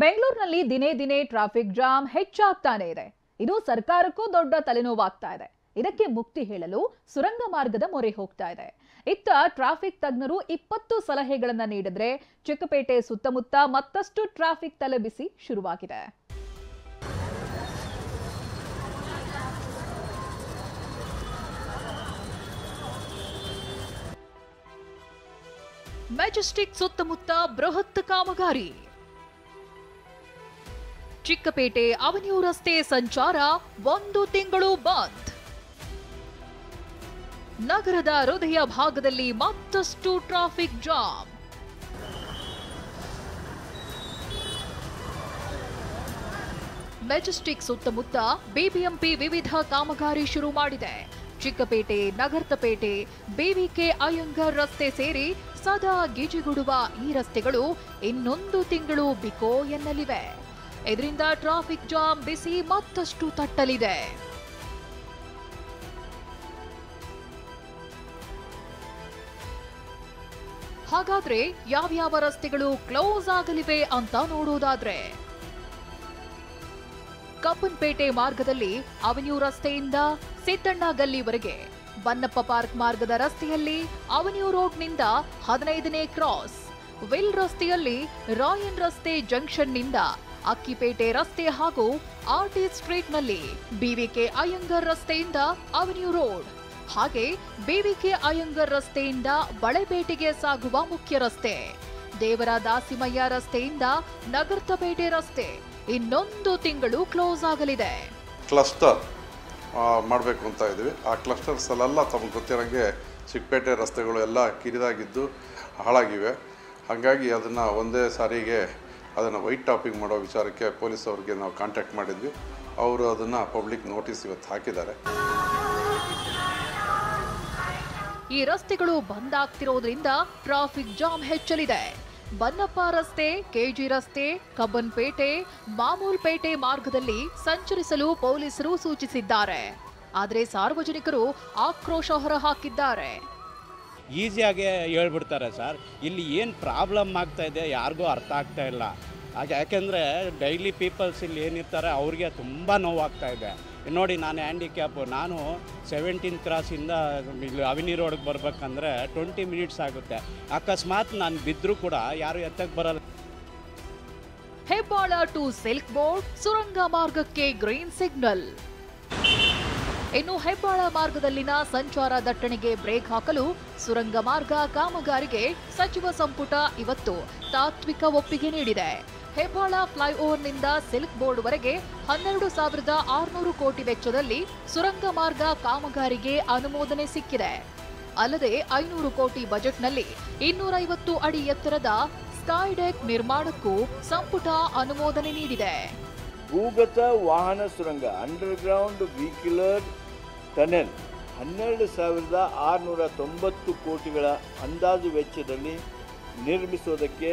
ಬೆಂಗಳೂರಿನಲ್ಲಿ ದಿನೇ ದಿನೇ ಟ್ರಾಫಿಕ್ ಜಾಮ್ ಹೆಚ್ಚಾಗ್ತಾನೆ ಇದೆ. ಇದು ಸರ್ಕಾರಕ್ಕೂ ದೊಡ್ಡ ತಲೆನೋವಾಗ್ತಾ ಇದೆ. ಇದಕ್ಕೆ ಮುಕ್ತಿ ಹೇಳಲು ಸುರಂಗ ಮಾರ್ಗದ ಮೊರೆ ಹೋಗ್ತಾ ಇದೆ. ಇತ್ತ ಟ್ರಾಫಿಕ್ ತಜ್ಞರು 20 ಸಲಹೆಗಳನ್ನ ನೀಡಿದ್ರೆ ಚಿಕ್ಕಪೇಟೆ ಸುತ್ತಮುತ್ತ ಮತ್ತಷ್ಟು ಟ್ರಾಫಿಕ್ ತಲೆಬಿಸಿ ಶುರುವಾಗಿದೆ. ಮೆಜೆಸ್ಟಿಕ್ ಸುತ್ತಮುತ್ತ ಬೃಹತ್ ಕಾಮಗಾರಿ. ಚಿಕ್ಕಪೇಟೆ ಅವೆನ್ಯೂ ರಸ್ತೆ ಸಂಚಾರ 1 ತಿಂಗಳು ಬಂದ್. ನಗರದ ಹೃದಯ ಭಾಗದಲ್ಲಿ ಮತ್ತಷ್ಟು ಟ್ರಾಫಿಕ್ ಜಾಮ್. ಮೆಜೆಸ್ಟಿಕ್ ಸುತ್ತಮುತ್ತ ಬಿಬಿಎಂಪಿ ವಿವಿಧ ಕಾಮಗಾರಿ ಶುರು ಮಾಡಿದೆ. ಚಿಕ್ಕಪೇಟೆ, ನಗರ್ತಪೇಟೆ, ಬಿವಿಕೆ ಅಯ್ಯಂಗಾರ್ ರಸ್ತೆ ಸೇರಿ ಸದಾ ಗಿಜಿಗುಡುವ ಈ ರಸ್ತೆಗಳು ಇನ್ನೊಂದು ತಿಂಗಳು ಬಿಕೋ ಎನ್ನಲಿವೆ. ಇದರಿಂದ ಟ್ರಾಫಿಕ್ ಜಾಮ್ ಬಿಸಿ ಮತ್ತಷ್ಟು ತಟ್ಟಲಿದೆ. ಹಾಗಾದ್ರೆ ಯಾವ್ಯಾವ ರಸ್ತೆಗಳು ಕ್ಲೋಸ್ ಆಗಲಿವೆ ಅಂತ ನೋಡೋದಾದ್ರೆ, ಕಬ್ಬನ್ಪೇಟೆ ಮಾರ್ಗದಲ್ಲಿ ಅವೆನ್ಯೂ ರಸ್ತೆಯಿಂದ ಸಿದ್ದಣ್ಣ ಗಲ್ಲಿವರೆಗೆ, ಬನ್ನಪ್ಪ ಪಾರ್ಕ್ ಮಾರ್ಗದ ರಸ್ತೆಯಲ್ಲಿ ಅವೆನ್ಯೂ ರೋಡ್ನಿಂದ 15ನೇ ಕ್ರಾಸ್, ವಿಲ್ ರಸ್ತೆಯಲ್ಲಿ ರಾಯನ್ ರಸ್ತೆ ಜಂಕ್ಷನ್ನಿಂದ ಅಕ್ಕಿಪೇಟೆ ರಸ್ತೆ ಹಾಗೂ ಆರ್ಟಿ ಸ್ಟ್ರೀಟ್ನಲ್ಲಿ ಬಿವಿಕೆ ಅಯ್ಯಂಗಾರ್ ರಸ್ತೆಯಿಂದ ಅವೆನ್ಯೂ ರೋಡ್, ಹಾಗೆ ಬಿವಿಕೆ ಅಯ್ಯಂಗಾರ್ ರಸ್ತೆಯಿಂದ ಬಳೆಪೇಟೆಗೆ ಸಾಗುವ ಮುಖ್ಯ ರಸ್ತೆ, ದೇವರ ದಾಸಿಮಯ್ಯ ರಸ್ತೆಯಿಂದ ನಗರ್ತಪೇಟೆ ರಸ್ತೆ ಇನ್ನೊಂದು ತಿಂಗಳು ಕ್ಲೋಸ್ ಆಗಲಿದೆ. ಕ್ಲಸ್ಟರ್ ಮಾಡಬೇಕು ಅಂತ ಇದ್ದೀವಿ. ಆ ಕ್ಲಸ್ಟರ್ಸ್ ಅಲ್ಲೆಲ್ಲ ತಮಗೆ ಗೊತ್ತಿರೋಂಗೆ ಚಿಕ್ಕಪೇಟೆ ರಸ್ತೆಗಳು ಎಲ್ಲ ಕಿರಿದಾಗಿದ್ದು ಹಾಳಾಗಿವೆ. ಹಾಗಾಗಿ ಅದನ್ನು ಒಂದೇ ಸಾರಿಗೆ ಅದನ್ನು ವೈಟ್ ಟಾಪಿಂಗ್ ಮಾಡೋ ವಿಚಾರಕ್ಕೆ ಪೊಲೀಸ್ ಅವ್ರಿಗೆ ನಾವು ಕಾಂಟ್ಯಾಕ್ಟ್ ಮಾಡಿದ್ವಿ. ಅವರು ಅದನ್ನು ಪಬ್ಲಿಕ್ ನೋಟಿಸ್ ಇವತ್ತು ಹಾಕಿದ್ದಾರೆ. ಈ ರಸ್ತೆಗಳು ಬಂದ್ ಆಗ್ತಿರೋದ್ರಿಂದ ಟ್ರಾಫಿಕ್ ಜಾಮ್ ಹೆಚ್ಚಲಿದೆ. ಬನ್ನಪ್ಪ ರಸ್ತೆ, ಕೆಜಿ ರಸ್ತೆ, ಕಬ್ಬನ್ಪೇಟೆ, ಮಾಮೂಲ್ಪೇಟೆ ಮಾರ್ಗದಲ್ಲಿ ಸಂಚರಿಸಲು ಪೊಲೀಸರು ಸೂಚಿಸಿದ್ದಾರೆ. ಆದರೆ ಸಾರ್ವಜನಿಕರು ಆಕ್ರೋಶ ಹೊರಹಾಕಿದ್ದಾರೆ. ಈಸಿಯಾಗಿ ಹೇಳ್ಬಿಡ್ತಾರೆ ಸರ್, ಇಲ್ಲಿ ಏನು ಪ್ರಾಬ್ಲಮ್ ಆಗ್ತಾ ಇದೆ ಯಾರಿಗೂ ಅರ್ಥ ಆಗ್ತಾ ಇಲ್ಲ. ಹಾಗೆ ಯಾಕೆಂದರೆ ಡೈಲಿ ಪೀಪಲ್ಸ್ ಇಲ್ಲಿ ಏನಿರ್ತಾರೆ ಅವ್ರಿಗೆ ತುಂಬ ನೋವಾಗ್ತಾ ಇದೆ. ನೋಡಿ, ನಾನು ಹ್ಯಾಂಡಿಕ್ಯಾಪು, ನಾನು 17th ಕ್ರಾಸಿಂದ ಇಲ್ಲಿ ಅವೆನ್ಯೂ ರೋಡ್ಗೆ ಬರ್ಬೇಕಂದ್ರೆ 20 ಮಿನಿಟ್ಸ್ ಆಗುತ್ತೆ. ಅಕಸ್ಮಾತ್ ನಾನು ಬಿದ್ದರೂ ಕೂಡ ಯಾರು ಎತ್ತಕ್ಕೆ ಬರಲ್ಲ. ಹೆಬ್ಬಾಳ ಟು ಸಿಲ್ಕ್ ಬೋರ್ಡ್ ಸುರಂಗ ಮಾರ್ಗಕ್ಕೆ ಗ್ರೀನ್ ಸಿಗ್ನಲ್. ಇನ್ನು ಹೆಬ್ಬಾಳ ಮಾರ್ಗದಲ್ಲಿನ ಸಂಚಾರ ದಟ್ಟಣೆಗೆ ಬ್ರೇಕ್ ಹಾಕಲು ಸುರಂಗ ಮಾರ್ಗ ಕಾಮಗಾರಿಗೆ ಸಚಿವ ಸಂಪುಟ ಇವತ್ತು ತಾತ್ವಿಕ ಒಪ್ಪಿಗೆ ನೀಡಿದೆ. ಹೆಬ್ಬಾಳ ಫ್ಲೈಓವರ್ನಿಂದ ಸಿಲ್ಕ್ ಬೋರ್ಡ್ವರೆಗೆ 12,600 ಕೋಟಿ ವೆಚ್ಚದಲ್ಲಿ ಸುರಂಗ ಮಾರ್ಗ ಕಾಮಗಾರಿಗೆ ಅನುಮೋದನೆ ಸಿಕ್ಕಿದೆ. ಅಲ್ಲದೆ 500 ಕೋಟಿ ಬಜೆಟ್ನಲ್ಲಿ 250 ಅಡಿ ಎತ್ತರದ ಸ್ಕೈ ಡೆಕ್ ನಿರ್ಮಾಣಕ್ಕೂ ಸಂಪುಟ ಅನುಮೋದನೆ ನೀಡಿದೆ. ಭೂಗತ ವಾಹನ ಸುರಂಗ ಅಂಡರ್ಗ್ರೌಂಡ್ ವೆಹಿಕ್ಯುಲರ್ ಟನೆಲ್ 12,690 ಕೋಟಿಗಳ ಅಂದಾಜು ವೆಚ್ಚದಲ್ಲಿ ನಿರ್ಮಿಸುವುದಕ್ಕೆ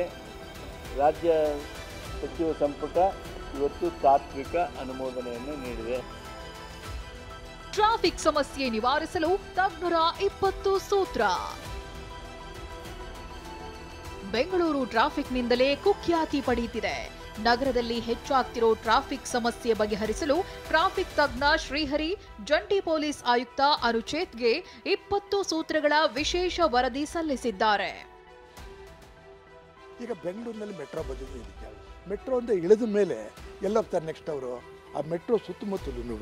ರಾಜ್ಯ ಸಚಿವ ಸಂಪುಟ ಇವತ್ತು ತಾತ್ವಿಕ ಅನುಮೋದನೆಯನ್ನು ನೀಡಿದೆ. ಟ್ರಾಫಿಕ್ ಸಮಸ್ಯೆ ನಿವಾರಿಸಲು ತಜ್ಞರ 20 ಸೂತ್ರ. ಬೆಂಗಳೂರು ಟ್ರಾಫಿಕ್ನಿಂದಲೇ ಕುಖ್ಯಾತಿ ಪಡೆಯುತ್ತಿದೆ. ನಗರದಲ್ಲಿ ಹೆಚ್ಚಾಗ್ತಿರೋ ಟ್ರಾಫಿಕ್ ಸಮಸ್ಯೆ ಬಗೆಹರಿಸಲು ಟ್ರಾಫಿಕ್ ತಜ್ಞ ಶ್ರೀಹರಿ, ಜಂಟಿ ಪೊಲೀಸ್ ಆಯುಕ್ತ ಅನುಚೇತ್ಗೆ 20 ಸೂತ್ರಗಳ ವಿಶೇಷ ವರದಿ ಸಲ್ಲಿಸಿದ್ದಾರೆ. ಈಗ ಬೆಂಗಳೂರಿನಲ್ಲಿ ಮೆಟ್ರೋ ಬಂದಿದೆ. ಮೆಟ್ರೋ ಅಂತ ಇಳಿದ ಮೇಲೆ ಎಲ್ಲೋಗ್ತಾರೆ ನೆಕ್ಸ್ಟ್ ಅವರು? ಆ ಮೆಟ್ರೋ ಸುತ್ತಮುತ್ತಲೂ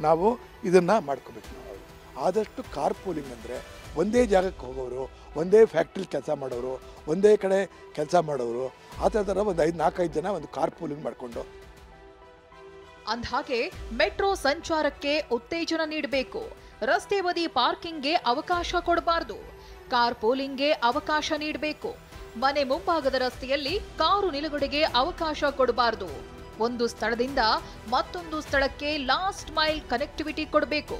ನಾವು ಇದನ್ನು ಮಾಡ್ಕೋಬೇಕು. ನಾವು ಆದಷ್ಟು ಕಾರ್ ಪೂಲಿಂಗ್ ಅಂದರೆ ಒಂದೇ ಜಾಗಕ್ಕೆ ಹೋಗೋರು, ಒಂದೇ ಫ್ಯಾಕ್ಟ್ರಿಲಿ ಕೆಲಸ ಮಾಡೋರು, ಒಂದೇ ಕಡೆ ಕೆಲಸ ಮಾಡೋರು, ಆ ಥರ ಒಂದು 4-5 ಜನ ಒಂದು ಕಾರ್ ಪೂಲಿಂಗ್ ಮಾಡಿಕೊಂಡು. ಅಂದ್ಹಾಗೆ ಮೆಟ್ರೋ ಸಂಚಾರಕ್ಕೆ ಉತ್ತೇಜನ ನೀಡಬೇಕು. ರಸ್ತೆ ಬದಿ ಪಾರ್ಕಿಂಗ್ಗೆ ಅವಕಾಶ ಕೊಡಬಾರದು. ಕಾರ್ ಪೂಲಿಂಗ್ಗೆ ಅವಕಾಶ ನೀಡಬೇಕು. ಮನೆ ಮುಂಭಾಗದ ರಸ್ತೆಯಲ್ಲಿ ಕಾರು ನಿಲುಗಡೆಗೆ ಅವಕಾಶ ಕೊಡಬಾರದು. ಒಂದು ಸ್ಥಳದಿಂದ ಮತ್ತೊಂದು ಸ್ಥಳಕ್ಕೆ ಲಾಸ್ಟ್ ಮೈಲ್ ಕನೆಕ್ಟಿವಿಟಿ ಕೊಡಬೇಕು.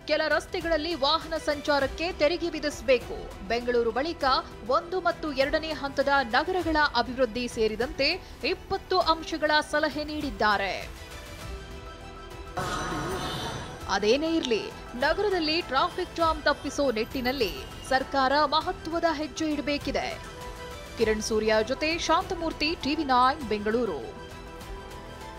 ಕೆಲ ರಸ್ತೆಗಳಲ್ಲಿ ವಾಹನ ಸಂಚಾರಕ್ಕೆ ತೆರಿಗೆ ವಿಧಿಸಬೇಕು. ಬೆಂಗಳೂರು ಬಳಿಕ 1 ಮತ್ತು 2ನೇ ಹಂತದ ನಗರಗಳ ಅಭಿವೃದ್ಧಿ ಸೇರಿದಂತೆ 20 ಅಂಶಗಳ ಸಲಹೆ ನೀಡಿದ್ದಾರೆ. ಅದೇನೇ ಇರಲಿ, ನಗರದಲ್ಲಿ ಟ್ರಾಫಿಕ್ ಜಾಮ್ ತಪ್ಪಿಸೋ ನಿಟ್ಟಿನಲ್ಲಿ ಸರ್ಕಾರ ಮಹತ್ವದ ಹೆಜ್ಜೆ ಇಡಬೇಕಿದೆ. ಕಿರಣ್ ಸೂರ್ಯ ಜೊತೆ ಶಾಂತಮೂರ್ತಿ, ಟಿವಿ9 ಬೆಂಗಳೂರು.